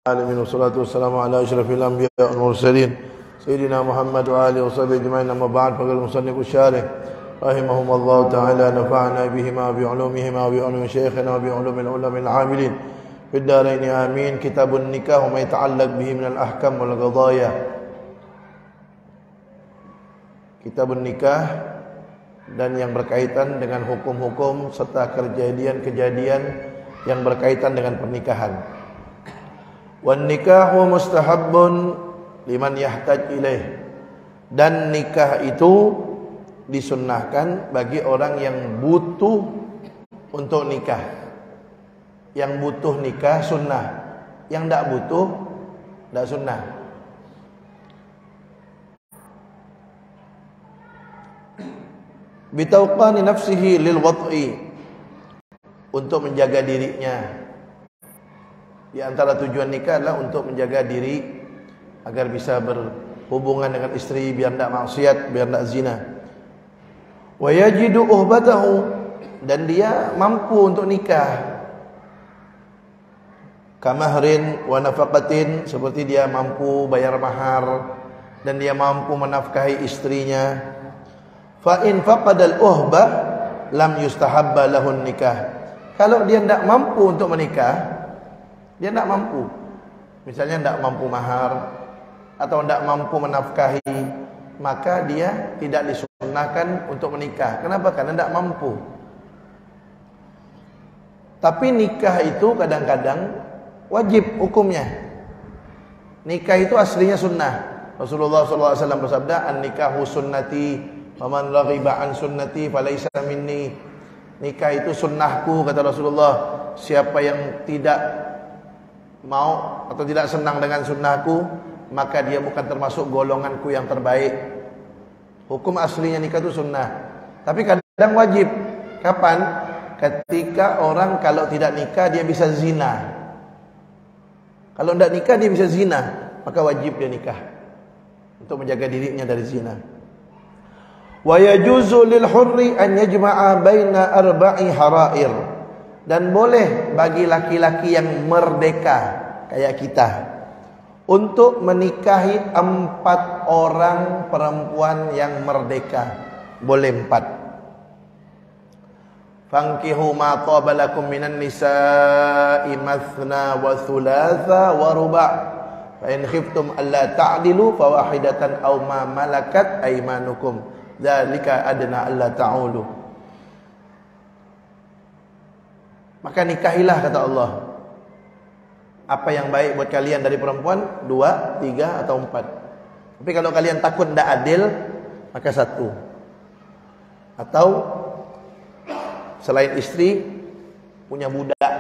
Alamin wassalatu wassalamu ala asyrafil anbiya wal mursalin sayyidina Muhammad wa alihi washabihi ajma'in amma ba'd faqala musannif syarih rahimahumullah ta'ala nafa'ana bihima bi ulumihima wa bi ulumi syayikhina wa bi ulumil ulamil 'amilin fid dharain amin. Kitabun nikah wa ma yata'allaq bihi min al ahkam wal qadaya. Kitabun nikah dan yang berkaitan dengan hukum-hukum serta kejadian-kejadian yang berkaitan dengan pernikahan. Wan nikahu mustahabbun liman yahtaj ilaih. Dan nikah itu disunnahkan bagi orang yang butuh untuk nikah. Yang butuh nikah sunnah, yang tidak butuh tidak sunnah. Bitawqani nafsihi lil wad'i, untuk menjaga dirinya. Di antara tujuan nikah adalah untuk menjaga diri agar bisa berhubungan dengan istri biar tidak maksiat, biar tidak zina. Wa yajidu uhbatahu, dan dia mampu untuk nikah. Kamahrin wa nafaqatin, seperti dia mampu bayar mahar dan dia mampu menafkahi istrinya. Fa in faqadal uhbah lam yustahabba lahun nikah. Kalau dia tidak mampu untuk menikah, dia tidak mampu, misalnya tidak mampu mahar atau tidak mampu menafkahi, maka dia tidak disunnahkan untuk menikah. Kenapa? Karena tidak mampu. Tapi nikah itu kadang-kadang wajib hukumnya. Nikah itu aslinya sunnah. Rasulullah SAW bersabda, an-nikahu sunnati, faman raghiba an sunnati falaysa minni. Nikah itu sunnahku, kata Rasulullah. Siapa yang tidak mau atau tidak senang dengan sunnahku, maka dia bukan termasuk golonganku yang terbaik. Hukum aslinya nikah itu sunnah, tapi kadang wajib. Kapan? Ketika orang kalau tidak nikah dia bisa zina. Kalau tidak nikah dia bisa zina, maka wajib dia nikah untuk menjaga dirinya dari zina. Wa yajuzu lil hurri an yajma'a baina arba'i harair. Dan boleh bagi laki-laki yang merdeka kayak kita untuk menikahi 4 orang perempuan yang merdeka. Boleh 4. Fankihu ma taba lakum minan nisa'i mathna wa thulatha wa ruba'. Fa in khiftum alla ta'dilu fawahidatan aw ma malakat aymanukum. Dzalika adna alla ta'ulu. Maka nikahilah, kata Allah, apa yang baik buat kalian dari perempuan, 2, 3 atau 4. Tapi kalau kalian takut tidak adil, maka 1. Atau selain istri punya budak.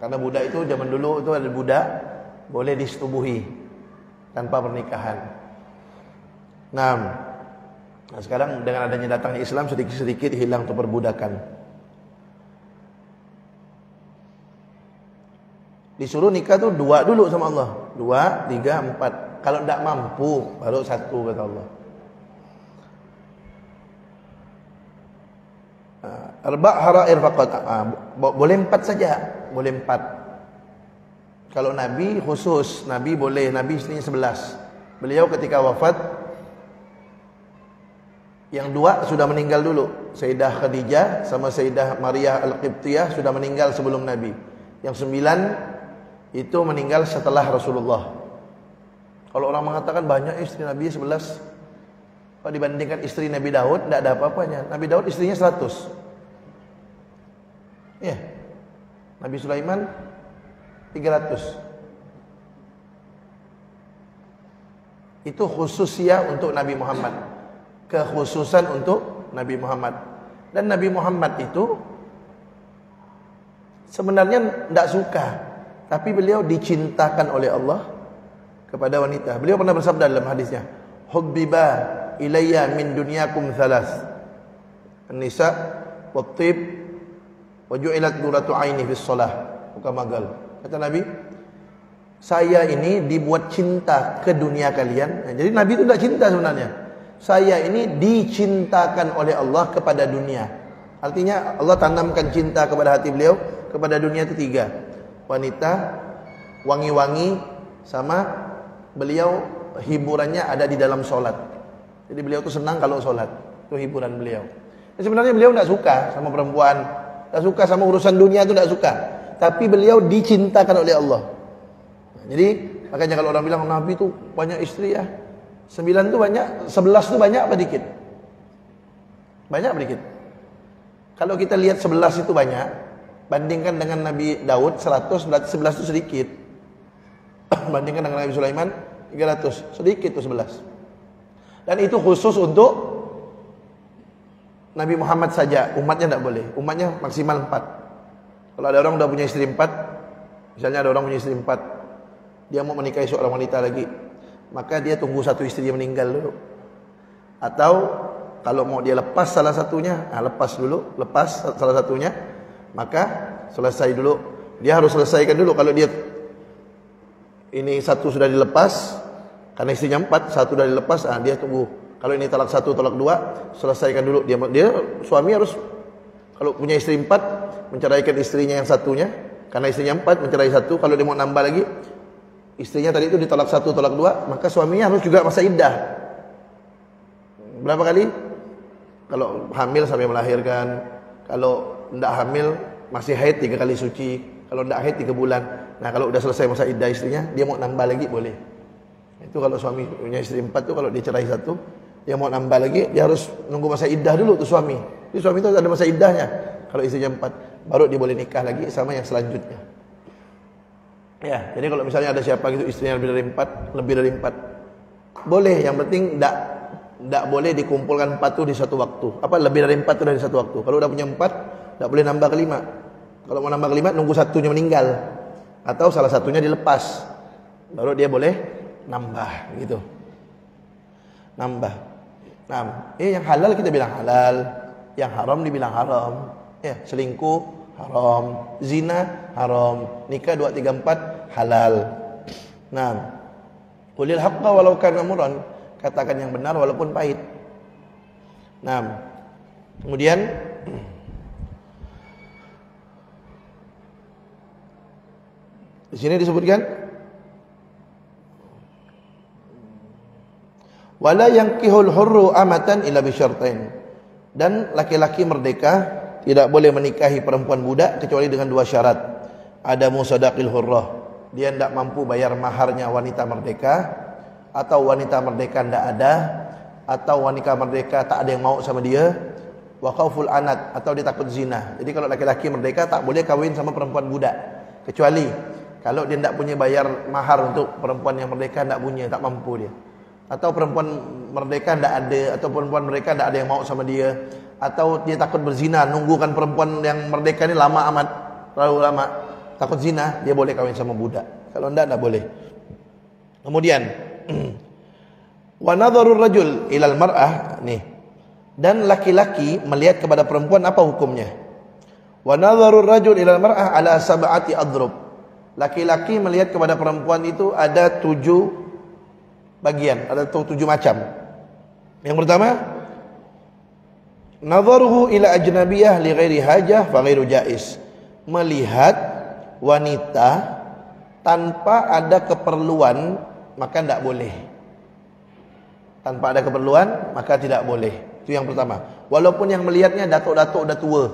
Karena budak itu zaman dulu itu ada budak, boleh disetubuhi tanpa pernikahan. Nah, sekarang dengan adanya datangnya Islam, sedikit-sedikit hilang tuh perbudakan. Disuruh nikah tuh 2 dulu sama Allah. 2, 3, 4. Kalau tidak mampu baru 1, kata Allah. Arba' harair faqat. Boleh 4 saja. Boleh 4. Kalau Nabi khusus, Nabi boleh. Nabi istrinya 11. Beliau ketika wafat, yang 2 sudah meninggal dulu. Sayyidah Khadijah sama Sayyidah Maria Al-Qibtiyah sudah meninggal sebelum Nabi. Yang 9 itu meninggal setelah Rasulullah. Kalau orang mengatakan banyak istri Nabi 11, kalau dibandingkan istri Nabi Daud, tidak ada apa-apanya. Nabi Daud istrinya 100. Ya. Nabi Sulaiman 300. Itu khususnya untuk Nabi Muhammad. Kekhususan untuk Nabi Muhammad. Dan Nabi Muhammad itu sebenarnya tidak suka, tapi beliau dicintakan oleh Allah kepada wanita. Beliau pernah bersabda dalam hadisnya, hubbiba ilayya min dunyakum thalas, an-nisa wat-tib wa ju'ilat nuratu aini fis shalah. Kamagal. Kata Nabi, saya ini dibuat cinta ke dunia kalian. Jadi Nabi itu tidak cinta sebenarnya. Saya ini dicintakan oleh Allah kepada dunia. Artinya Allah tanamkan cinta kepada hati beliau kepada dunia itu 3. Wanita, wangi-wangi, sama beliau hiburannya ada di dalam sholat. Jadi beliau tuh senang kalau sholat, itu hiburan beliau. Sebenarnya beliau tidak suka sama perempuan, tidak suka sama urusan dunia, itu tidak suka. Tapi beliau dicintakan oleh Allah. Jadi makanya kalau orang bilang Nabi itu banyak istri ya, 9 itu banyak, 11 itu banyak apa dikit? Banyak apa dikit? Kalau kita lihat 11 itu banyak, bandingkan dengan Nabi Daud 100, berarti 11 itu sedikit. Bandingkan dengan Nabi Sulaiman 300, sedikit itu 11. Dan itu khusus untuk Nabi Muhammad saja, umatnya tidak boleh. Umatnya maksimal 4. Kalau ada orang udah punya istri 4, misalnya ada orang punya istri 4, dia mau menikahi seorang wanita lagi, maka dia tunggu satu istri yang meninggal dulu. Atau kalau mau dia lepas salah satunya, lepas dulu, lepas salah satunya, maka selesai dulu. Dia harus selesaikan dulu. Kalau dia ini satu sudah dilepas, karena istrinya 4, satu sudah dilepas, dia tunggu. Kalau ini talak 1, talak 2, selesaikan dulu. Dia suami harus, kalau punya istri 4, menceraikan istrinya yang satunya, karena istrinya 4, mencerai 1. Kalau dia mau nambah lagi, istrinya tadi itu ditolak 1, tolak 2, maka suaminya harus juga masa iddah. Berapa kali? Kalau hamil sampai melahirkan, kalau tidak hamil masih haid 3 kali suci, kalau tidak haid 3 bulan. Nah kalau sudah selesai masa iddah istrinya, dia mau nambah lagi boleh. Itu kalau suami punya istri 4 tuh, kalau dia cerai 1, dia mau nambah lagi, dia harus nunggu masa iddah dulu tuh suami. Jadi suami itu ada masa iddahnya. Kalau istrinya 4, baru dia boleh nikah lagi sama yang selanjutnya. Ya, jadi kalau misalnya ada siapa gitu istrinya lebih dari 4, boleh. Yang penting tidak boleh dikumpulkan 4 itu di satu waktu. Apa lebih dari 4 itu dari satu waktu. Kalau udah punya 4, tidak boleh nambah ke 5. Kalau mau nambah ke 5, nunggu satunya meninggal atau salah satunya dilepas, baru dia boleh nambah gitu. Nambah. Nah, yang halal kita bilang halal, yang haram dibilang haram. Ya, selingkuh haram, zina haram, nikah 2, 3, 4 halal. Nah, qulil haqqa walau kana murran, katakan yang benar walaupun pahit. Nah, kemudian di sini disebutkan wala yankihul hurru amatan illa bi syartain, dan laki-laki merdeka tidak boleh menikahi perempuan budak kecuali dengan 2 syarat. Ada musadaqil hurrah, dia tidak mampu bayar maharnya wanita merdeka, atau wanita merdeka tidak ada, atau wanita merdeka tak ada yang mau sama dia, wa khauful anat, atau dia takut zina. Jadi kalau laki-laki merdeka tak boleh kawin sama perempuan budak, kecuali kalau dia tidak punya bayar mahar untuk perempuan yang merdeka, tidak punya, tak mampu dia. Atau perempuan merdeka tidak ada, atau perempuan mereka tidak ada yang mau sama dia, atau dia takut berzina, nunggukan perempuan yang merdeka ini lama amat, terlalu lama, takut zina, dia boleh kawin sama budak. Kalau tidak boleh. Kemudian wa nadharur rajul ilal mar'ah, nih, dan laki-laki melihat kepada perempuan apa hukumnya? Wa nadharur rajul ilal mar'ah ala sab'ati adrub, laki-laki melihat kepada perempuan itu ada 7 bagian, ada 7 macam. Yang pertama, nadharuhu ila ajnabiyah li ghairi hajah fa ghairu jaiz, melihat wanita tanpa ada keperluan maka tidak boleh. Tanpa ada keperluan maka tidak boleh. Itu yang pertama. Walaupun yang melihatnya datuk-datuk udah tua,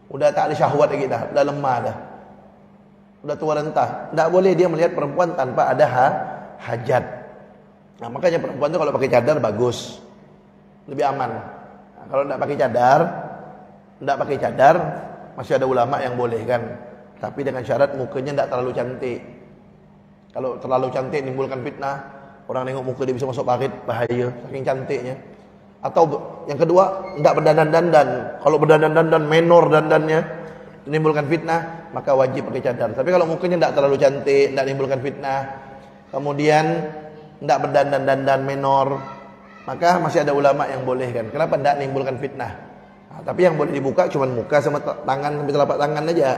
udah tak ada syahwat lagi dah, udah lemah dah, udah tua rentah, tidak boleh dia melihat perempuan tanpa ada hajat. Nah, makanya perempuan itu kalau pakai cadar bagus, lebih aman. Nah, kalau tidak pakai cadar, masih ada ulama yang boleh kan, tapi dengan syarat mukanya tidak terlalu cantik. Kalau terlalu cantik menimbulkan fitnah, orang nengok muka dia bisa masuk parit, bahaya saking cantiknya. Atau yang kedua, tidak berdandan-dandan. Kalau berdandan-dandan menor dandannya menimbulkan fitnah, maka wajib pakai cadar. Tapi kalau mukanya tidak terlalu cantik, tidak menimbulkan fitnah, kemudian tidak berdandan-dandan menor, maka masih ada ulama yang boleh kan. Kenapa tidak menimbulkan fitnah? Nah, tapi yang boleh dibuka cuma muka sama tangan sampai telapak tangan aja.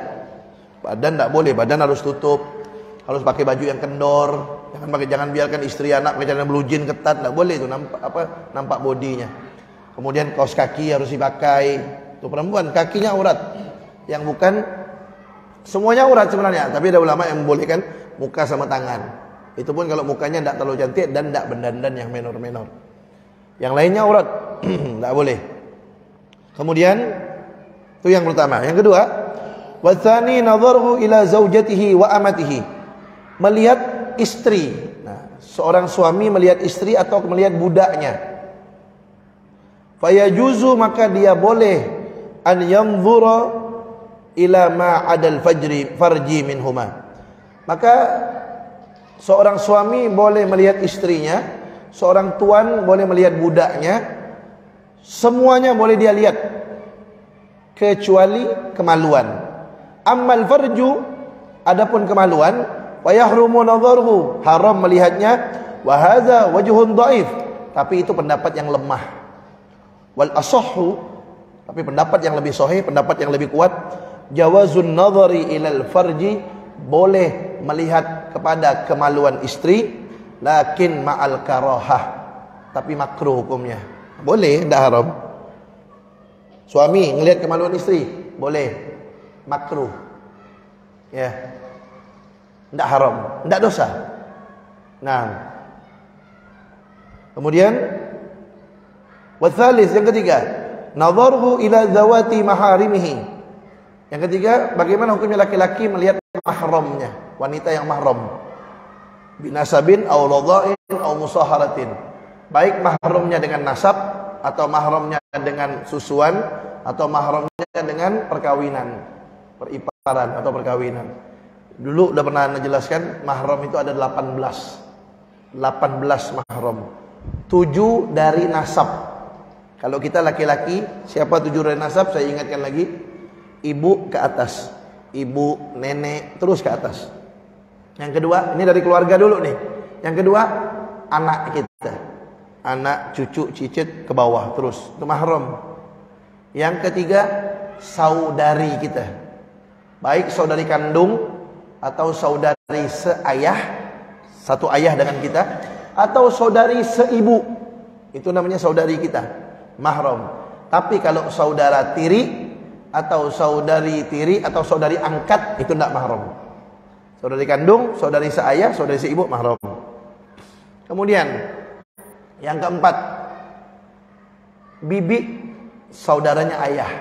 Badan tidak boleh, badan harus tutup. Harus pakai baju yang kendor. Jangan biarkan istri anak pakai celana blue jean ketat, tidak boleh itu, nampak bodinya. Kemudian kaos kaki harus dipakai. Itu perempuan kakinya aurat. Yang bukan semuanya aurat sebenarnya, tapi ada ulama yang membolehkan muka sama tangan. Itu pun kalau mukanya tidak terlalu cantik dan tidak berdandan yang menor-menor. Yang lainnya aurat, tidak boleh. Kemudian itu yang pertama. Yang kedua, watsani nadharuhu ila zaujatihi wa amatihi. Melihat istri. Nah, seorang suami melihat istri atau melihat budaknya. Fayajuzu, maka dia boleh an yanzura ila ma adal farji minhuma. Maka seorang suami boleh melihat istrinya, seorang tuan boleh melihat budaknya, semuanya boleh dia lihat kecuali kemaluan. Ammal farju, adapun kemaluan, wa yahrumu nadharuhu, haram melihatnya, wa hadza wajhun dhaif, tapi itu pendapat yang lemah. Wal asahhu, tapi pendapat yang lebih sahih, pendapat yang lebih kuat, jawazun nadhari ilal farji, boleh melihat kepada kemaluan istri, lakin ma'al karahah, tapi makruh hukumnya. Boleh, tidak haram. Suami ngelihat kemaluan istri, boleh, makruh. Ya, tidak haram, tidak dosa. Nah, kemudian watsalis, yang ketiga, nadharuhu ila zawati maharimihi. Yang ketiga, bagaimana hukumnya laki-laki melihat mahramnya, wanita yang mahram, binasabin aw radha'in aw musaharatin, baik mahramnya dengan nasab atau mahramnya dengan susuan atau mahramnya dengan perkawinan, periparan atau perkawinan. Dulu udah pernah menjelaskan mahram itu ada 18 mahram. 7 dari nasab. Kalau kita laki-laki, siapa 7 dari nasab? Saya ingatkan lagi, ibu ke atas, ibu, nenek, terus ke atas. Yang kedua, ini dari keluarga dulu nih. Yang kedua, anak kita, anak, cucu, cicit ke bawah terus, itu mahram. Yang ketiga, saudari kita, baik saudari kandung atau saudari seayah, satu ayah dengan kita, atau saudari seibu, itu namanya saudari kita, mahram. Tapi kalau saudara tiri atau saudari tiri atau saudari angkat, itu tidak mahram. Saudari kandung, saudari seayah, saudari seibu, mahram. Kemudian yang keempat, bibi saudaranya ayah.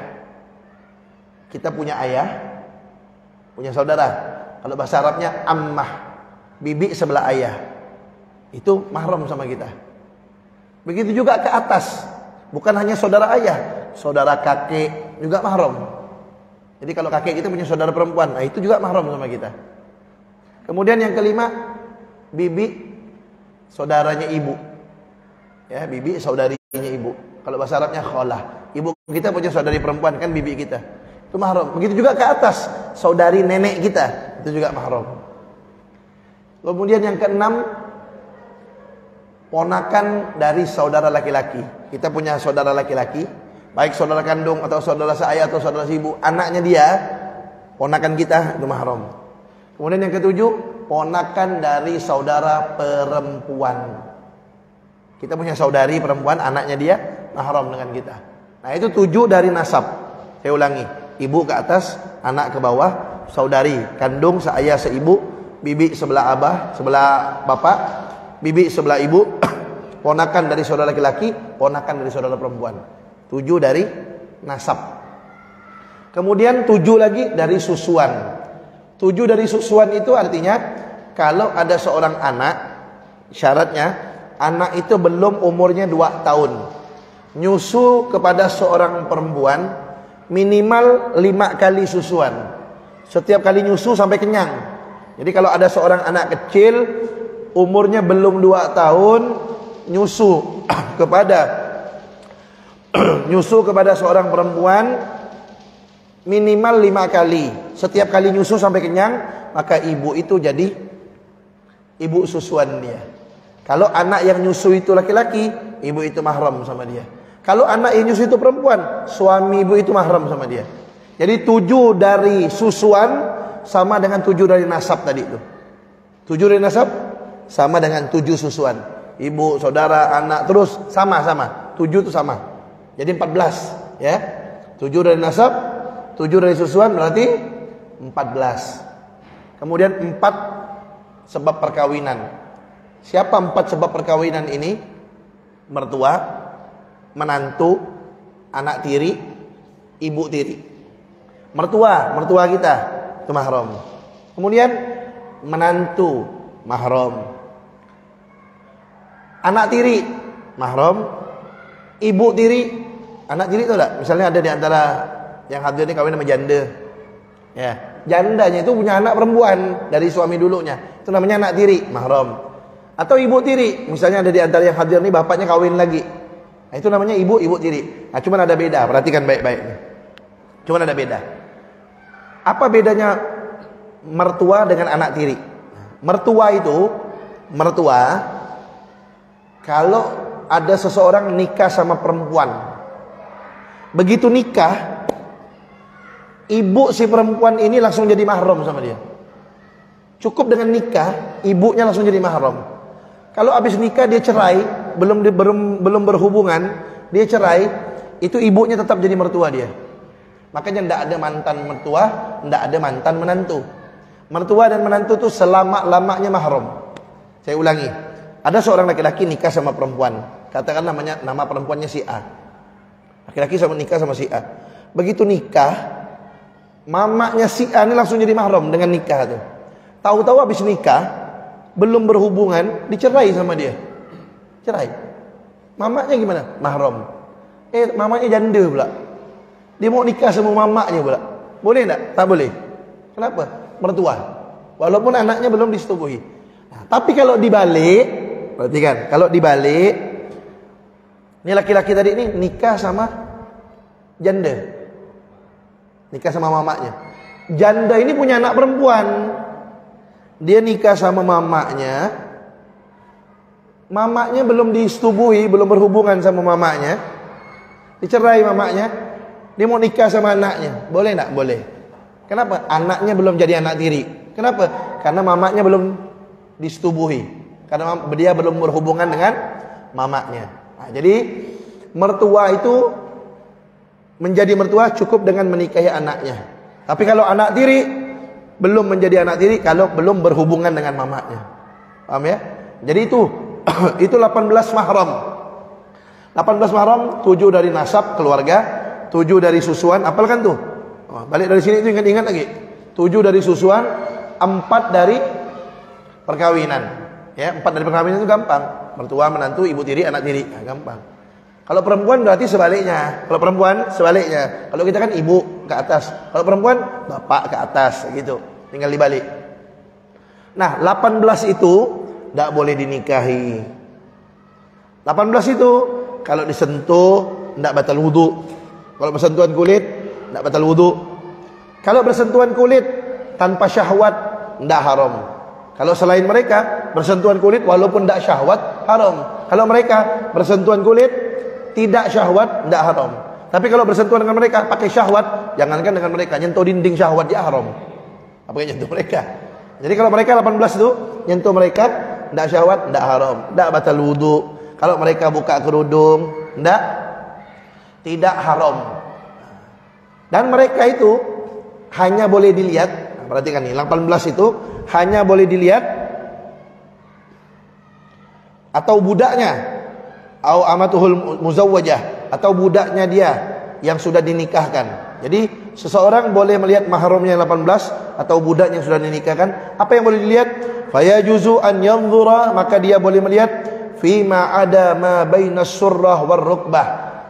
Kita punya ayah, punya saudara. Kalau bahasa Arabnya ammah, bibi sebelah ayah, itu mahram sama kita. Begitu juga ke atas, bukan hanya saudara ayah, saudara kakek juga mahram. Jadi kalau kakek kita punya saudara perempuan, nah itu juga mahram sama kita. Kemudian yang kelima, bibi saudaranya ibu. Ya, bibi saudarinya ibu. Kalau bahasa Arabnya khalah. Ibu kita punya saudari perempuan, kan bibi kita. Itu mahram. Begitu juga ke atas, saudari nenek kita, itu juga mahram. Kemudian yang keenam, ponakan dari saudara laki-laki. Kita punya saudara laki-laki, baik saudara kandung atau saudara seayah atau saudara seibu, anaknya dia, ponakan kita, itu mahram. Kemudian yang ketujuh, ponakan dari saudara perempuan. Kita punya saudari perempuan, anaknya dia, mahram dengan kita. Nah itu 7 dari nasab. Saya ulangi, ibu ke atas, anak ke bawah, saudari kandung, seayah, seibu, bibi sebelah abah, sebelah bapak, bibi sebelah ibu, ponakan dari saudara laki-laki, ponakan dari saudara perempuan. 7 dari nasab. Kemudian 7 lagi dari susuan. 7 dari susuan itu artinya kalau ada seorang anak, syaratnya anak itu belum umurnya 2 tahun, nyusu kepada seorang perempuan minimal 5 kali susuan. Setiap kali nyusu sampai kenyang. Jadi kalau ada seorang anak kecil umurnya belum 2 tahun nyusu kepada seorang perempuan minimal 5 kali. Setiap kali nyusu sampai kenyang, maka ibu itu jadi ibu susuan dia. Kalau anak yang nyusu itu laki-laki, ibu itu mahram sama dia. Kalau anak yang nyusu itu perempuan, suami ibu itu mahram sama dia. Jadi 7 dari susuan sama dengan 7 dari nasab tadi itu. 7 dari nasab sama dengan 7 susuan. Ibu, saudara, anak, terus sama-sama. 7 itu sama. Jadi 14, ya. 7 dari nasab, 7 dari susuan berarti 14. Kemudian 4 sebab perkawinan. Siapa 4 sebab perkawinan ini? Mertua, menantu, anak tiri, ibu tiri. Mertua kita itu mahram. Kemudian menantu mahram. Anak tiri mahram, ibu tiri. Anak tiri itu enggak? Misalnya ada di antara yang hadir ini kawin sama janda. Ya, jandanya itu punya anak perempuan dari suami dulunya. Itu namanya anak tiri, mahram. Atau ibu tiri, misalnya ada di antara yang hadir ini bapaknya kawin lagi. Nah, itu namanya ibu tiri. Nah, cuman ada beda, perhatikan baik-baik. Cuman ada beda. Apa bedanya mertua dengan anak tiri? Mertua kalau ada seseorang nikah sama perempuan, begitu nikah, ibu si perempuan ini langsung jadi mahram sama dia. Cukup dengan nikah, ibunya langsung jadi mahram. Kalau habis nikah dia cerai, belum berhubungan, dia cerai, itu ibunya tetap jadi mertua dia. Makanya tidak ada mantan mertua, tidak ada mantan menantu. Mertua dan menantu itu selama-lamanya mahram. Saya ulangi, ada seorang laki-laki nikah sama perempuan, katakan nama perempuannya si A. Laki-laki sama nikah sama si A. Begitu nikah, mamanya si A ini langsung jadi mahram dengan nikah tuh. Tahu-tahu habis nikah, belum berhubungan, dicerai sama dia. Cerai. Mamanya gimana? Mahram. Mamanya janda pula. Dia mau nikah sama mamanya pula. Boleh enggak? Tak boleh. Kenapa? Mertua. Walaupun anaknya belum disetubuhi. Nah, tapi kalau dibalik, perhatikan, kalau dibalik, ini laki-laki tadi ini nikah sama janda. Nikah sama mamanya. Janda ini punya anak perempuan. Dia nikah sama mamanya. Mamanya belum disetubuhi, belum berhubungan sama mamanya. Dicerai mamanya. Dia mau nikah sama anaknya. Boleh enggak? Boleh. Kenapa? Anaknya belum jadi anak tiri. Kenapa? Karena mamanya belum disetubuhi. Karena dia belum berhubungan dengan mamanya. Nah, jadi mertua itu menjadi mertua cukup dengan menikahi anaknya. Tapi kalau anak tiri belum menjadi anak tiri kalau belum berhubungan dengan mamanya. Paham ya? Jadi itu 18 mahram. 18 mahram, 7 dari nasab keluarga, 7 dari susuan. Apalkan tuh? Balik dari sini itu ingat-ingat lagi. 7 dari susuan, 4 dari perkawinan. Ya, 4 dari perkawinan itu gampang. Mertua, menantu, ibu tiri, anak tiri. Nah, gampang. Kalau perempuan berarti sebaliknya. Kalau perempuan sebaliknya. Kalau kita kan ibu ke atas. Kalau perempuan bapak ke atas gitu. Tinggal dibalik. Nah, 18 itu tidak boleh dinikahi. 18 itu kalau disentuh tidak batal wudu. Kalau bersentuhan kulit tidak batal wudu. Kalau bersentuhan kulit tanpa syahwat tidak haram. Kalau selain mereka bersentuhan kulit walaupun tidak syahwat haram. Kalau mereka bersentuhan kulit tidak syahwat tidak haram. Tapi kalau bersentuhan dengan mereka pakai syahwat, jangankan dengan mereka, nyentuh dinding syahwat ya haram. Apakah nyentuh mereka? Jadi kalau mereka 18 itu nyentuh mereka tidak syahwat tidak haram, tidak batal wudu. Kalau mereka buka kerudung tidak haram. Dan mereka itu hanya boleh dilihat, perhatikan nih, 18 itu hanya boleh dilihat atau budaknya, au amatuhul muzawwajah, atau budaknya dia yang sudah dinikahkan. Jadi seseorang boleh melihat mahramnya 18 atau budaknya yang sudah dinikahkan. Apa yang boleh dilihat? Fayajuzu an yanzura, maka dia boleh melihat fima ada ma bainas surrah war rukbah.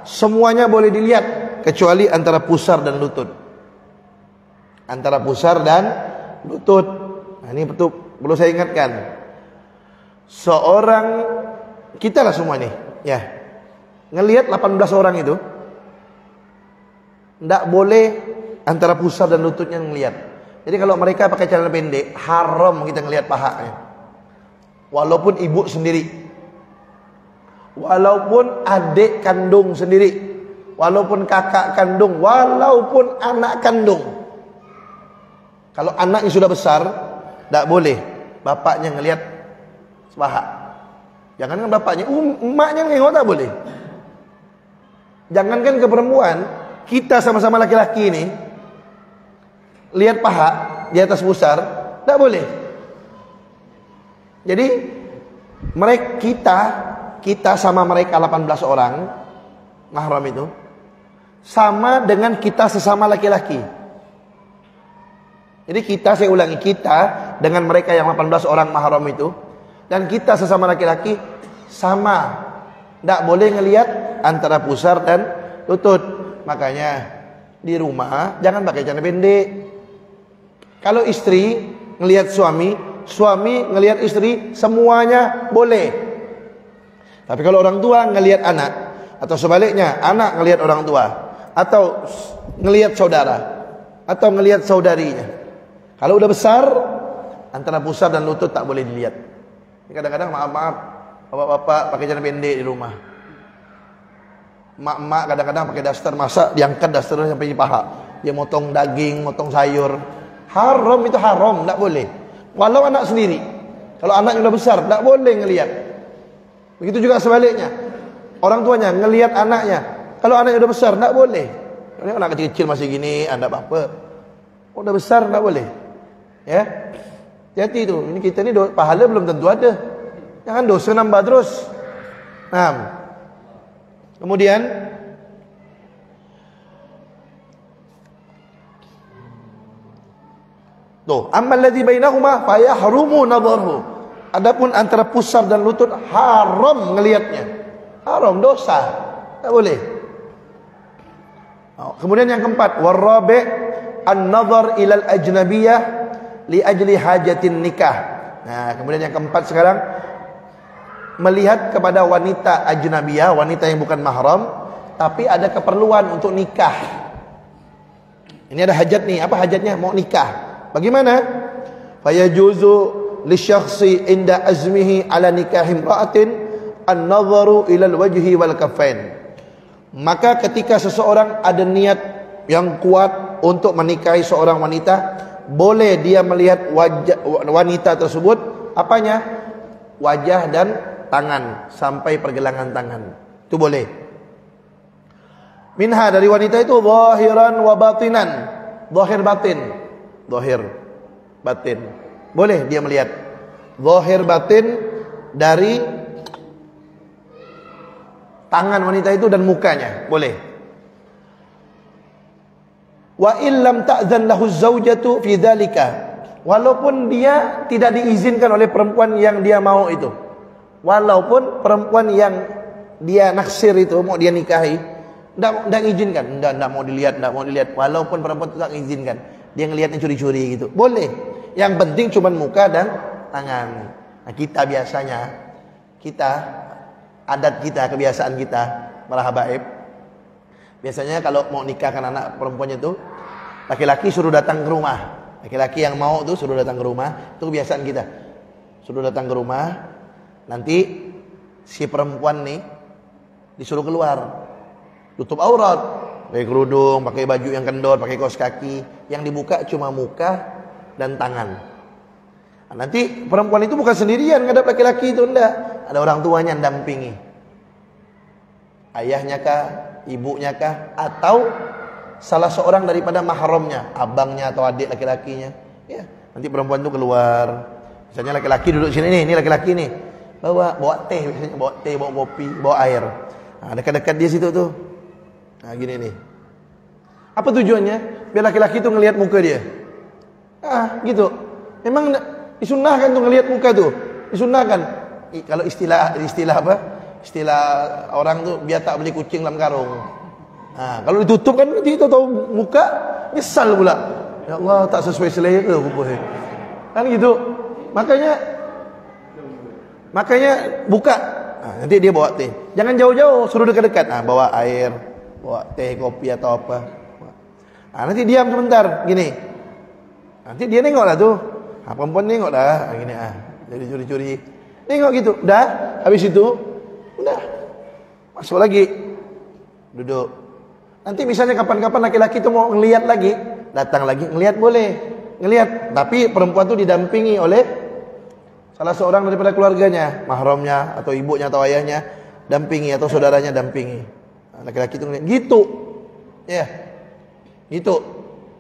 Semuanya boleh dilihat kecuali antara pusar dan lutut. Antara pusar dan lutut. Nah, ini betul perlu saya ingatkan. Seorang kita lah semua nih, ya. Ngelihat 18 orang itu tidak boleh antara pusar dan lututnya ngelihat. Jadi kalau mereka pakai celana pendek, haram kita ngelihat pahanya. Walaupun ibu sendiri, walaupun adik kandung sendiri, walaupun kakak kandung, walaupun anak kandung. Kalau anaknya sudah besar, tidak boleh bapaknya ngelihat paha. Jangankan bapaknya, emaknya ngengok tak boleh. Jangankan ke perempuan, kita sama-sama laki-laki ini lihat paha di atas pusar, tidak boleh. Jadi kita sama mereka 18 orang mahram itu sama dengan kita sesama laki-laki. Jadi saya ulangi, kita dengan mereka yang 18 orang mahram itu dan kita sesama laki-laki sama. Tidak boleh ngelihat antara pusar dan lutut. Makanya di rumah jangan pakai celana pendek. Kalau istri ngelihat suami ngelihat istri, semuanya boleh. Tapi kalau orang tua ngelihat anak, atau sebaliknya anak ngelihat orang tua, atau ngelihat saudara, atau ngelihat saudarinya, kalau udah besar, antara pusar dan lutut tak boleh dilihat. Kadang-kadang maaf, bapak-bapak pakai celana pendek di rumah. Mak-mak kadang-kadang pakai daster, masak diangkat dasternya sampai di paha. Dia motong daging, motong sayur. Haram, itu haram, tak boleh. Walau anak sendiri. Kalau anaknya udah besar, tak boleh ngelihat. Begitu juga sebaliknya. Orang tuanya ngelihat anaknya. Kalau anaknya udah besar, tak boleh. Kalau anak kecil-kecil masih gini, anda apa-apa. Udah besar, tak boleh. Ya, hati itu. Ini kita ini pahala belum tentu ada. Jangan dosa nambah terus. Nah, kemudian tuh, ammal ladzi bainahuma fa yahrumu nadharuhu. Adapun antara pusar dan lutut haram ngelihatnya. Haram, dosa. Tak boleh. Kemudian yang keempat, warabi' an-nadhar ila al-ajnabiyyah li ajli hajatin nikah. Nah, kemudian yang keempat sekarang, melihat kepada wanita ajnabiyah, wanita yang bukan mahram, tapi ada keperluan untuk nikah. Ini ada hajat nih, apa hajatnya? Mau nikah. Bagaimana? Fayajuzu lisyakhsi inda azmihi ala nikah imra'atin an-nadharu ila al-wajhi wal kaffain. Maka ketika seseorang ada niat yang kuat untuk menikahi seorang wanita, boleh dia melihat wajah wanita tersebut, apanya? Wajah dan tangan sampai pergelangan tangan. Itu boleh. Minha, dari wanita itu, zahiran wa batinan. Zahir batin. Zahir batin. Boleh dia melihat zahir batin dari tangan wanita itu dan mukanya. Boleh. Wa illam ta'zan lahu zaujatu fi dzalika. Walaupun dia tidak diizinkan oleh perempuan yang dia mau itu. Walaupun perempuan yang dia naksir itu mau dia nikahi, tidak izinkan, tidak mau dilihat, walaupun perempuan itu tak izinkan, dia ngelihatnya curi-curi gitu, boleh. Yang penting cuma muka dan tangan. Nah, kita biasanya, adat kita, kebiasaan kita, para habaib, biasanya kalau mau nikahkan anak perempuannya itu, laki-laki suruh datang ke rumah. Laki-laki yang mau tuh suruh datang ke rumah, itu kebiasaan kita. Suruh datang ke rumah, nanti si perempuan nih disuruh keluar, tutup aurat, pakai kerudung, pakai baju yang kendor, pakai kaos kaki, yang dibuka cuma muka dan tangan. Nah, nanti perempuan itu bukan sendirian ngadap laki-laki itu, enggak, ada orang tuanya yang dampingi, ayahnya kah, ibunya kah, atau salah seorang daripada mahramnya, abangnya atau adik laki-lakinya. Ya, nanti perempuan itu keluar, misalnya laki-laki duduk sini nih, ini laki-laki nih, bawa teh, biasanya bawa teh, bawa kopi, bawa air. Nah, dekat-dekat dia situ tuh. Nah, gini nih. Apa tujuannya? Biar laki-laki itu ngelihat muka dia. Ah, gitu. Memang disunnahkan tuh ngelihat muka tuh. Disunnahkan. Kalau istilah apa? Istilah orang tuh biar tak beli kucing dalam karung. Nah, kalau ditutup kan nanti itu tahu muka, nyesal pula. Ya Allah, tak sesuai selera tu rupanya. Kan gitu. Makanya buka. Nah, nanti dia bawa teh. Jangan jauh-jauh, suruh dekat-dekat. Nah, bawa air, bawa teh, kopi atau apa. Nah, nanti diam sebentar, gini. Nanti dia nengok lah tuh. Nah, perempuan nengok dah, gini jadi curi-curi. Nengok gitu, udah. Habis itu, udah. Masuk lagi, duduk. Nanti misalnya kapan-kapan laki-laki itu mau ngelihat lagi, datang lagi, ngelihat boleh, ngelihat. Tapi perempuan itu didampingi oleh salah seorang daripada keluarganya, mahramnya atau ibunya atau ayahnya, dampingi atau saudaranya dampingi. Nah, laki-laki itu ngelihat, gitu, ya, gitu.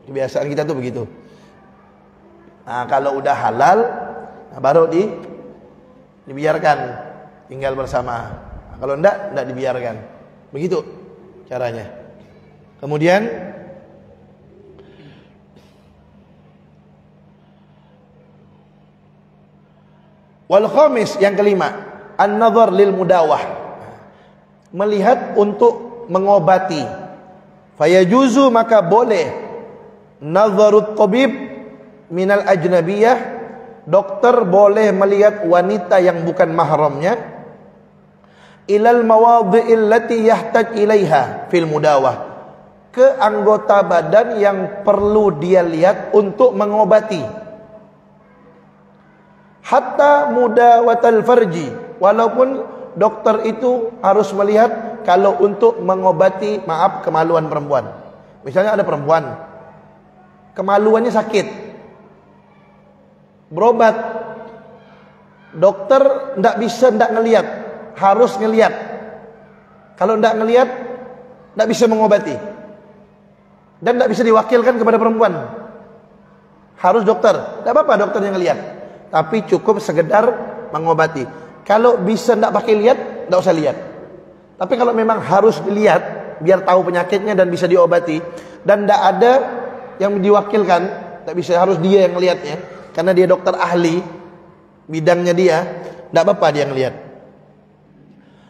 Kebiasaan kita tuh begitu. Nah, kalau udah halal, nah baru dibiarkan tinggal bersama. Kalau enggak dibiarkan. Begitu caranya. Kemudian wal khamis, yang kelima, an-nazar lil mudawah. Melihat untuk mengobati. Fayajuzu, maka boleh nazarut tabib minal ajnabiyah, dokter boleh melihat wanita yang bukan mahramnya, ilal mawadhi'il lati yahtaj ilaiha fil mudawah, ke anggota badan yang perlu dia lihat untuk mengobati. Hatta mudawatal farji, walaupun dokter itu harus melihat kalau untuk mengobati, kemaluan perempuan. Misalnya ada perempuan kemaluannya sakit, berobat, dokter ndak ngelihat, harus ngelihat. Kalau ndak ngelihat, ndak bisa mengobati, dan ndak bisa diwakilkan kepada perempuan. Harus dokter. Ndak apa-apa dokter yang ngelihat, tapi cukup sekedar mengobati. Kalau bisa ndak pakai lihat, ndak usah lihat. Tapi kalau memang harus dilihat biar tahu penyakitnya dan bisa diobati, dan ndak ada yang diwakilkan, ndak bisa, harus dia yang melihatnya karena dia dokter ahli bidangnya dia, ndak apa-apa dia ngelihat.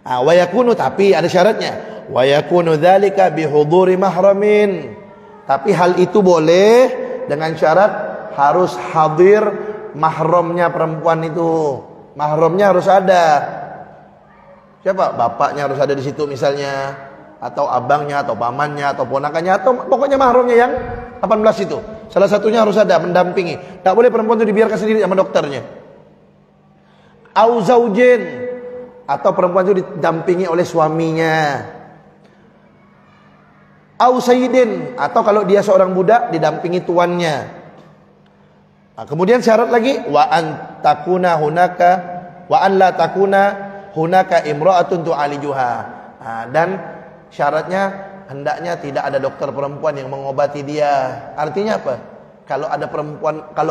Wa yakunu, tapi ada syaratnya. Wa yakunu dzalika bihuduri mahramin. Tapi hal itu boleh dengan syarat harus hadir mahramnya perempuan itu. Mahramnya harus ada. Siapa? Bapaknya harus ada di situ misalnya, atau abangnya, atau pamannya, atau ponakannya, atau pokoknya mahramnya yang 18 itu. Salah satunya harus ada mendampingi. Tak boleh perempuan itu dibiarkan sendiri sama dokternya. Au zaujin, atau perempuan itu didampingi oleh suaminya. Au sayyidin, atau kalau dia seorang budak didampingi tuannya. Nah, kemudian syarat lagi, wa an la takuna hunaka imra'atun tu'alijuha. Nah, dan syaratnya hendaknya tidak ada dokter perempuan yang mengobati dia. Artinya apa? Kalau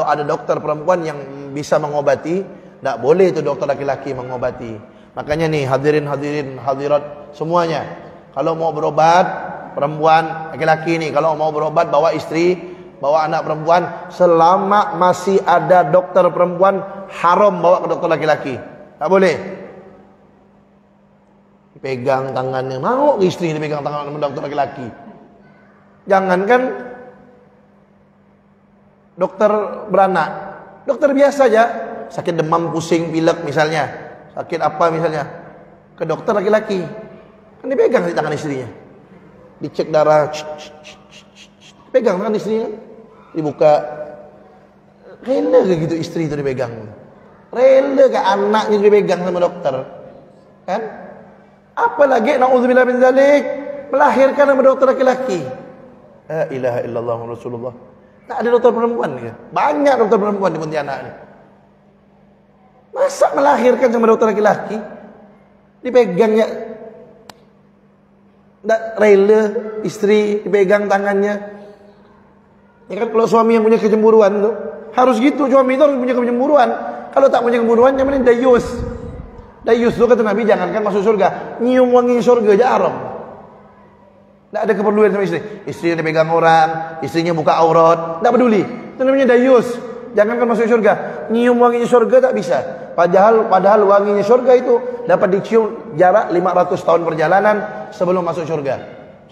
ada dokter perempuan yang bisa mengobati, tidak boleh itu dokter laki-laki mengobati. Makanya nih hadirin hadirat semuanya, kalau mau berobat perempuan, laki-laki nih, kalau mau berobat bawa istri, bawa anak perempuan, selama masih ada dokter perempuan, haram bawa ke dokter laki-laki. Tak boleh. Pegang tangannya, mau istri dipegang tangan sama dokter laki-laki. Jangankan dokter beranak, dokter biasa aja, sakit demam, pusing, pilek misalnya, sakit apa misalnya, ke dokter laki-laki, kan dipegang di tangan istrinya, dicek darah, pegang tangan istrinya, dibuka, rela kayak gitu istri itu dipegang, rela kayak anaknya dipegang sama dokter, kan? Apalagi naudzubillah min dzalik, melahirkan sama dokter laki-laki. La ilaha illallah Rasulullah. Tak ada dokter perempuan ya. Banyak dokter perempuan di Pontianak ini. Masa melahirkan sama dokter laki-laki? Dipegangnya, tak rela istri dipegang tangannya. Ya kan kalau suami yang punya kecemburuan tuh, harus gitu, suami itu harus punya kecemburuan. Kalau tak punya kecemburuan, yang penting dayus. Dayus itu kata Nabi, jangankan masuk surga, nyium wangi surga aja haram. Tak ada keperluan sama istri. Istri yang dipegang orang, istrinya buka aurat, tak peduli. Itu namanya dayus. Jangankan masuk surga, nyium wanginya surga tak bisa. Padahal wanginya surga itu dapat dicium jarak 500 tahun perjalanan sebelum masuk surga.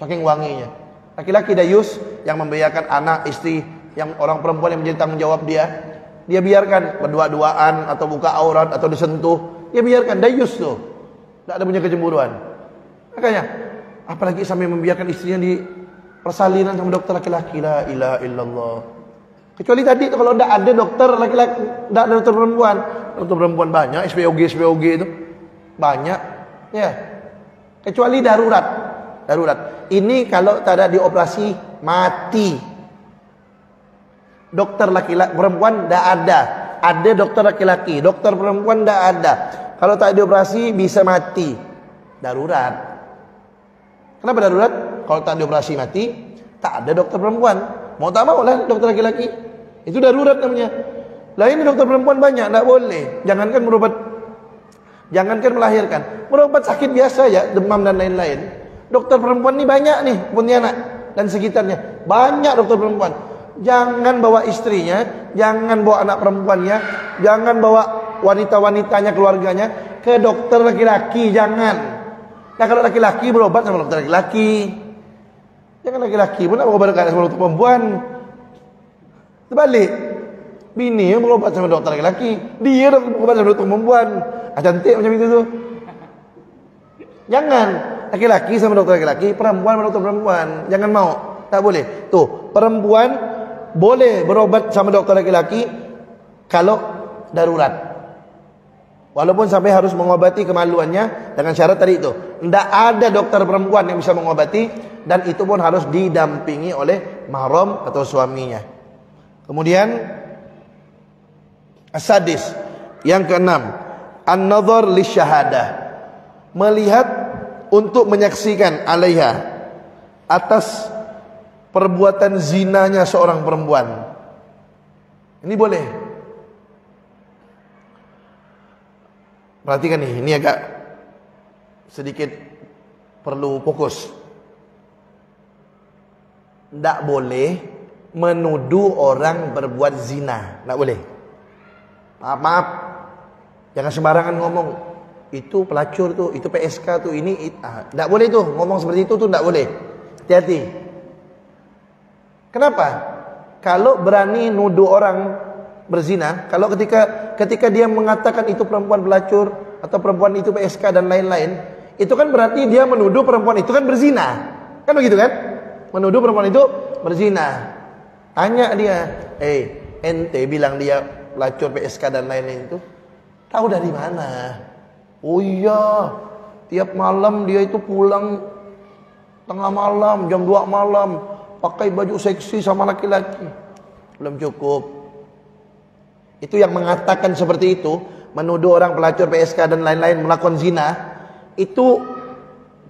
Saking wanginya. Laki-laki dayus yang membiarkan anak, istri, yang orang perempuan yang menjadi tanggung jawab dia biarkan berdua-duaan atau buka aurat atau disentuh. Dia biarkan, dayus tuh. Tak ada punya kecemburuan. Makanya, apalagi sampai membiarkan istrinya di persalinan sama dokter laki-laki. La ilaha illallah. Kecuali tadi kalau tidak ada dokter laki-laki, tidak ada dokter perempuan. Dokter perempuan banyak, SPOG itu banyak. Ya. Kecuali darurat. Ini kalau tak ada dioperasi, mati. Dokter laki-laki perempuan tidak ada. Ada dokter laki-laki, dokter perempuan tidak ada. Kalau tak dioperasi bisa mati. Darurat. Kenapa darurat? Kalau tak dioperasi mati, tak ada dokter perempuan. Mau tak mau lah dokter laki-laki. Itu darurat namanya. Lah ini dokter perempuan banyak, tak boleh. Jangankan berobat Jangankan melahirkan, berobat sakit biasa ya, demam dan lain-lain. Dokter perempuan ini banyak nih, Pontianak dan sekitarnya. Banyak dokter perempuan. Jangan bawa istrinya, jangan bawa anak perempuannya, jangan bawa wanita-wanitanya, keluarganya ke dokter laki-laki, jangan. Nah kalau laki-laki berobat sama dokter laki-laki, jangan laki-laki pun nak berobat sama dokter perempuan. Terbalik, bini yang berobat sama dokter laki-laki, dia berobat sama dokter perempuan. Cantik macam itu tuh. Jangan laki-laki sama dokter laki-laki, perempuan sama dokter perempuan. Jangan mau, tak boleh. Tuh, perempuan boleh berobat sama dokter laki-laki kalau darurat. Walaupun sampai harus mengobati kemaluannya dengan syarat tadi itu. Tidak ada dokter perempuan yang bisa mengobati, dan itu pun harus didampingi oleh mahram atau suaminya. Kemudian as-sadis, yang keenam, an-nazar lisyahadah, melihat untuk menyaksikan alaiha, atas perbuatan zinanya seorang perempuan. Ini boleh. Perhatikan nih, ini agak sedikit perlu fokus. Tidak boleh menuduh orang berbuat zina. Tidak boleh. Maaf, jangan sembarangan ngomong. Itu pelacur tuh, itu PSK tuh, ini. Tidak boleh tuh, ngomong seperti itu tuh tidak boleh. Hati-hati. Kenapa? Kalau berani nuduh orang berzina, kalau ketika dia mengatakan itu perempuan pelacur atau perempuan itu PSK dan lain-lain, itu kan berarti dia menuduh perempuan itu kan berzina. Kan begitu kan? Menuduh perempuan itu berzina. Tanya dia, ente bilang dia pelacur PSK dan lain-lain itu, tahu dari mana? Oh iya, tiap malam dia itu pulang tengah malam, jam 2 malam, pakai baju seksi sama laki-laki. Belum cukup. Itu yang mengatakan seperti itu, menuduh orang pelacur PSK dan lain-lain melakukan zina, itu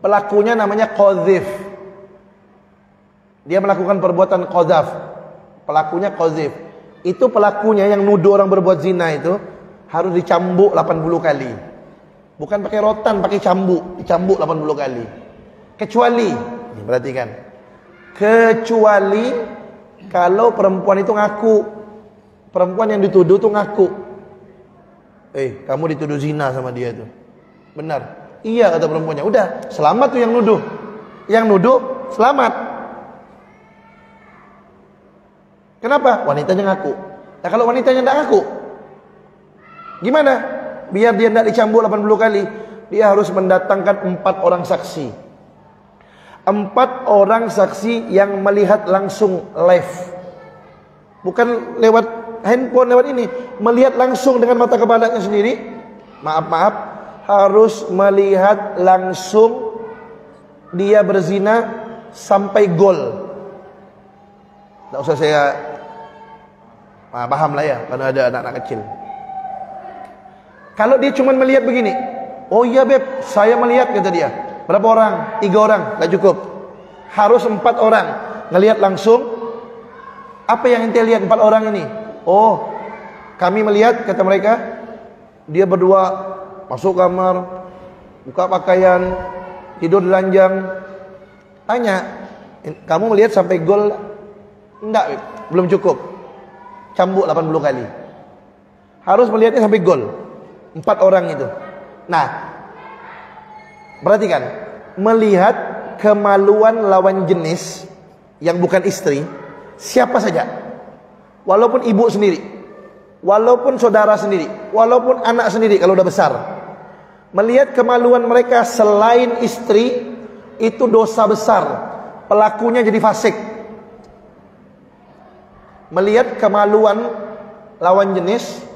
pelakunya namanya qadzif. Dia melakukan perbuatan qadzaf. Pelakunya qadzif. Itu pelakunya yang nuduh orang berbuat zina itu harus dicambuk 80 kali. Bukan pakai rotan, pakai cambuk, dicambuk 80 kali. Kecuali, perhatikan, kecuali kalau perempuan itu ngaku, perempuan yang dituduh itu ngaku, kamu dituduh zina sama dia itu, benar? Iya, kata perempuannya. Udah, selamat tuh yang nuduh. Yang nuduh selamat. Kenapa? Wanitanya ngaku. Nah kalau wanitanya tidak ngaku, gimana? Biar dia tidak dicambuk 80 kali, dia harus mendatangkan 4 orang saksi. 4 orang saksi yang melihat langsung live, bukan lewat handphone, lewat ini, melihat langsung dengan mata kepalanya sendiri. Maaf, harus melihat langsung dia berzina sampai gol. Tidak usah saya paham lah ya, karena ada anak-anak kecil. Kalau dia cuma melihat begini, oh iya beb, saya melihat, kata dia. Berapa orang? 3 orang, tidak cukup. Harus 4 orang ngelihat langsung. Apa yang ente lihat 4 orang ini? Oh, kami melihat, kata mereka, dia berdua masuk kamar, buka pakaian, tidur di ranjang. Tanya, kamu melihat sampai gol? Enggak, beb, belum cukup. Cambuk 80 kali. Harus melihatnya sampai gol. 4 orang itu. Nah, perhatikan, melihat kemaluan lawan jenis yang bukan istri, siapa saja, walaupun ibu sendiri, walaupun saudara sendiri, walaupun anak sendiri kalau udah besar, melihat kemaluan mereka selain istri, itu dosa besar, pelakunya jadi fasik. Melihat kemaluan lawan jenis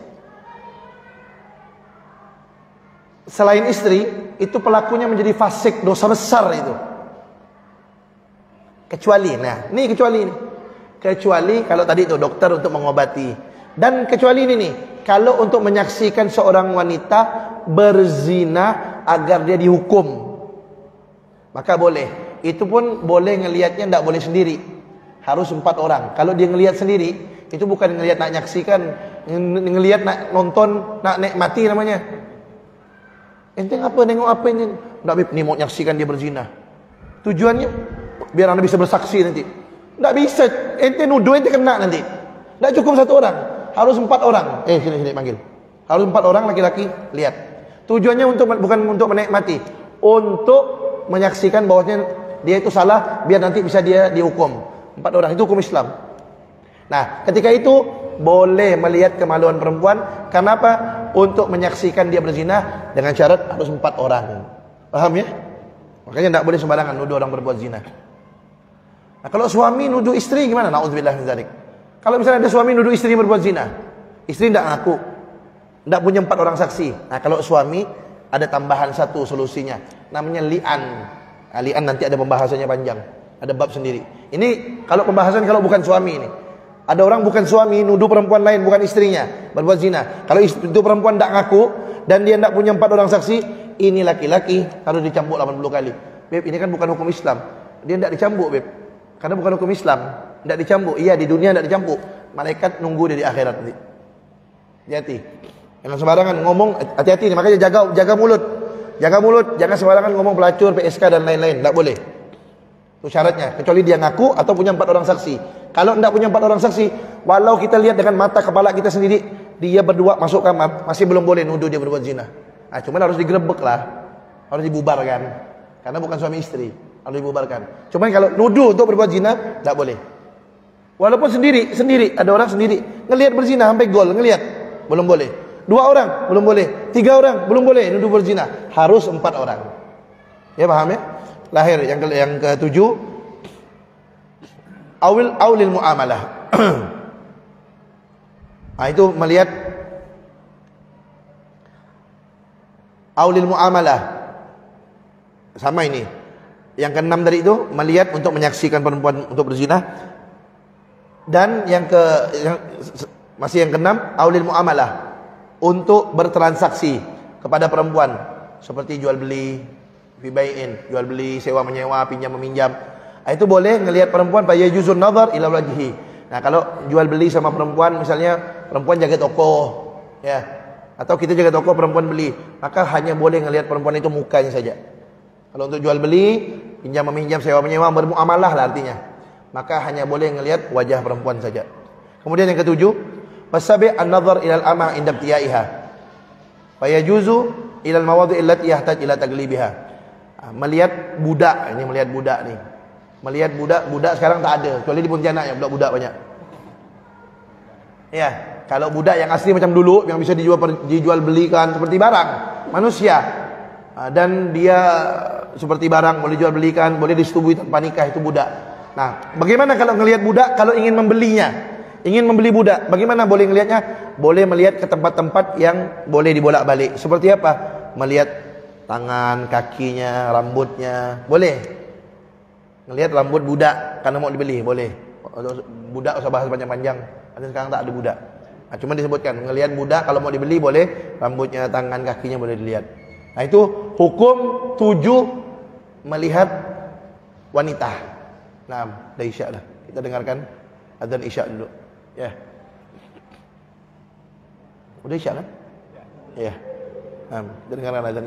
selain istri, itu pelakunya menjadi fasik, dosa besar itu. Kecuali, nah ini kecuali ini. Kecuali kalau tadi itu dokter untuk mengobati. Dan kecuali ini nih, kalau untuk menyaksikan seorang wanita berzina agar dia dihukum, maka boleh. Itu pun boleh ngelihatnya, tidak boleh sendiri. Harus 4 orang. Kalau dia ngelihat sendiri, itu bukan ngelihat nak nyaksikan, ngelihat nak nonton, nak nikmati namanya. Ente ngapa nengok apa ini? Nggak, Beb, nih mau nyaksikan dia berzina. Tujuannya biar anda bisa bersaksi nanti. Nggak bisa, ente nuduh ente kena nanti. Nggak cukup satu orang, harus 4 orang. Sini panggil. Harus 4 orang laki-laki, lihat. Tujuannya bukan untuk menikmati, untuk menyaksikan bahwasanya dia itu salah, biar nanti bisa dia dihukum. 4 orang itu hukum Islam. Nah, ketika itu boleh melihat kemaluan perempuan. Kenapa? Untuk menyaksikan dia berzina, dengan syarat harus 4 orang. Paham ya? Makanya tidak boleh sembarangan nuduh orang berbuat zina. Nah, kalau suami nuduh istri gimana? Na'udzubillah min dzalik. Kalau misalnya ada suami nuduh istri berbuat zina, istri tidak ngaku, tidak punya 4 orang saksi. Nah, kalau suami ada tambahan satu solusinya, namanya li'an. Nah, li'an nanti ada pembahasannya panjang, ada bab sendiri. Ini kalau pembahasan kalau bukan suami ini. Ada orang bukan suami nuduh perempuan lain, bukan istrinya, berbuat zina. Kalau itu perempuan tidak ngaku dan dia tidak punya 4 orang saksi, ini laki-laki harus dicambuk 80 kali. Beb, ini kan bukan hukum Islam. Dia tidak dicambuk, Beb. Karena bukan hukum Islam. Tidak dicambuk. Iya, di dunia tidak dicambuk. Malaikat nunggu dia di akhirat nanti. Hati-hati. Jangan sembarangan ngomong, hati-hati nih. Makanya jaga mulut. Jaga mulut, jangan sembarangan ngomong pelacur, PSK dan lain-lain. Tidak boleh. Itu syaratnya. Kecuali dia ngaku atau punya 4 orang saksi. Kalau tidak punya 4 orang saksi, walau kita lihat dengan mata kepala kita sendiri, dia berdua masuk kamar, masih belum boleh nuduh dia berbuat zina. Nah, cuman harus digerebek lah. Harus dibubarkan. Karena bukan suami istri. Harus dibubarkan. Cuman kalau nuduh untuk berbuat zina, tidak boleh. Walaupun sendiri, ada orang sendiri ngelihat berzina sampai gol, ngelihat, belum boleh. 2 orang, belum boleh. 3 orang, belum boleh nuduh berzina. Harus 4 orang. Ya, paham ya? Lahir yang ke-7, awlil muamalah. Nah, itu melihat awlil muamalah. Sama ini. Yang ke-6 dari itu melihat untuk menyaksikan perempuan untuk berzina. Dan masih yang ke-6, awlil muamalah, untuk bertransaksi kepada perempuan seperti jual beli, fibai'in, jual beli, sewa menyewa, pinjam meminjam. Nah, itu boleh ngelihat perempuan fa yajuzun nazar ila wajhi. Nah, kalau jual beli sama perempuan, misalnya perempuan jaga toko, ya, atau kita jaga toko, perempuan beli, maka hanya boleh ngelihat perempuan itu mukanya saja. Kalau untuk jual beli, pinjam meminjam, sewa menyewa, bermuamalah lah artinya, maka hanya boleh ngelihat wajah perempuan saja. Kemudian yang ke-7, wasabi' an-nazar ila al-ama inda ibtiyaiha fa yajuzu ila al-mawadhi' allati yahtaj ila taglibiha. Melihat budak, ini melihat budak nih. Melihat budak sekarang tak ada, kecuali di Pontianak ya budak-budak banyak. Ya, kalau budak yang asli macam dulu yang bisa dijual belikan seperti barang manusia, dan dia seperti barang boleh jual belikan, boleh disetubui tanpa nikah, itu budak. Nah, bagaimana kalau ngelihat budak kalau ingin membelinya? Ingin membeli budak, bagaimana boleh ngelihatnya? Boleh melihat ke tempat-tempat yang boleh dibolak-balik. Seperti apa? Melihat tangan, kakinya, rambutnya, boleh. Ngelihat rambut budak karena mau dibeli, boleh. Budak usah bahas panjang-panjang. Ada sekarang tak ada budak. Nah, cuma disebutkan ngelihat budak kalau mau dibeli boleh, rambutnya, tangan, kakinya boleh dilihat. Nah, itu hukum 7 melihat wanita. Nah, dah isya dah. Kita dengarkan adzan isya dulu. Ya. Udah isya kan? Ya. Nah, dengarkan adzan.